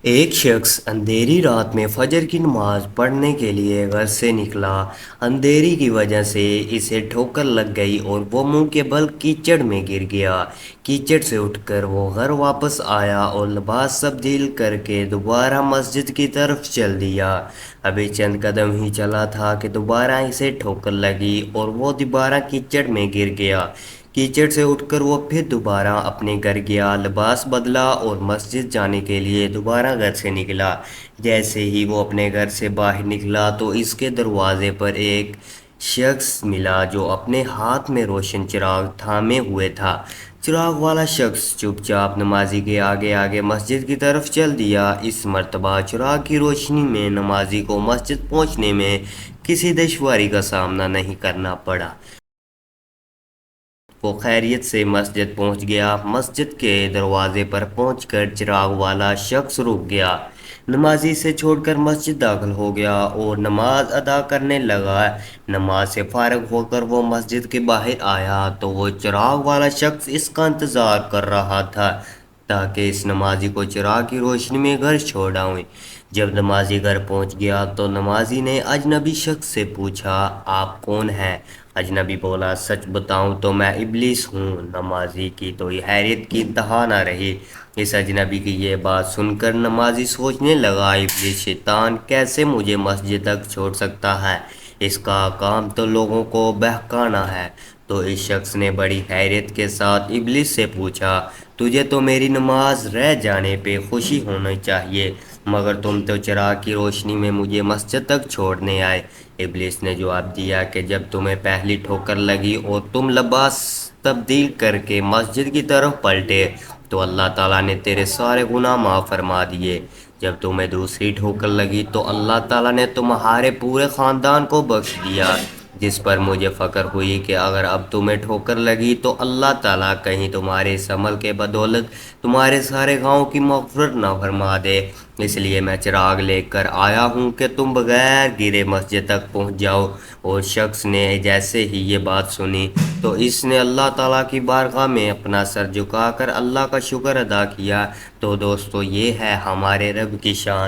ایک شخص اندھیری رات میں فجر کی نماز پڑھنے کے لیے گھر سے نکلا۔ اندھیری کی وجہ سے اسے ٹھوکر لگ گئی اور وہ منہ کے بل کیچڑ میں گر گیا۔ کیچڑ سے اٹھ کر وہ گھر واپس آیا اور لباس تبدیل کر کے دوبارہ مسجد کی طرف چل دیا۔ ابھی چند قدم ہی چلا تھا کہ دوبارہ اسے ٹھوکر لگی اور وہ دوبارہ کیچڑ میں گر گیا۔ کیچڑ سے اٹھ کر وہ پھر دوبارہ اپنے گھر گیا، لباس بدلا اور مسجد جانے کے لیے دوبارہ گھر سے نکلا۔ جیسے ہی وہ اپنے گھر سے باہر نکلا تو اس کے دروازے پر ایک شخص ملا جو اپنے ہاتھ میں روشن چراغ تھامے ہوئے تھا۔ چراغ والا شخص چپ چاپ نمازی کے آگے آگے مسجد کی طرف چل دیا۔ اس مرتبہ چراغ کی روشنی میں نمازی کو مسجد پہنچنے میں کسی دشواری کا سامنا نہیں کرنا پڑا۔ وہ خیریت سے مسجد پہنچ گیا۔ مسجد کے دروازے پر پہنچ کر چراغ والا شخص رک گیا۔ نمازی سے چھوڑ کر مسجد داخل ہو گیا اور نماز ادا کرنے لگا۔ نماز سے فارغ ہو کر وہ مسجد کے باہر آیا تو وہ چراغ والا شخص اس کا انتظار کر رہا تھا تاکہ اس نمازی کو چراغ کی روشنی میں گھر چھوڑ آئے۔ جب نمازی گھر پہنچ گیا تو نمازی نے اجنبی شخص سے پوچھا، آپ کون ہیں؟ اجنبی بولا، سچ بتاؤں تو میں ابلیس ہوں۔ نمازی کی تو حیرت کی انتہا نہ رہی۔ اس اجنبی کی یہ بات سن کر نمازی سوچنے لگا، ابلیس شیطان کیسے مجھے مسجد تک چھوڑ سکتا ہے؟ اس کا کام تو لوگوں کو بہکانا ہے۔ تو اس شخص نے بڑی حیرت کے ساتھ ابلیس سے پوچھا، تجھے تو میری نماز رہ جانے پہ خوشی ہونی چاہیے، مگر تم تو چراغ کی روشنی میں مجھے مسجد تک چھوڑنے آئے۔ ابلیس نے جواب دیا کہ جب تمہیں پہلی ٹھوکر لگی اور تم لباس تبدیل کر کے مسجد کی طرف پلٹے تو اللہ تعالیٰ نے تیرے سارے گناہ معاف فرما دیے۔ جب تمہیں دوسری ٹھوکر لگی تو اللہ تعالیٰ نے تمہارے پورے خاندان کو بخش دیا، جس پر مجھے فخر ہوئی کہ اگر اب تمہیں ٹھوکر لگی تو اللہ تعالیٰ کہیں تمہارے اس عمل کے بدولت تمہارے سارے گاؤں کی مغفرت نہ فرما دے۔ اس لیے میں چراغ لے کر آیا ہوں کہ تم بغیر گرے مسجد تک پہنچ جاؤ۔ اور شخص نے جیسے ہی یہ بات سنی تو اس نے اللہ تعالیٰ کی بارگاہ میں اپنا سر جھکا کر اللہ کا شکر ادا کیا۔ تو دوستو، یہ ہے ہمارے رب کی شان۔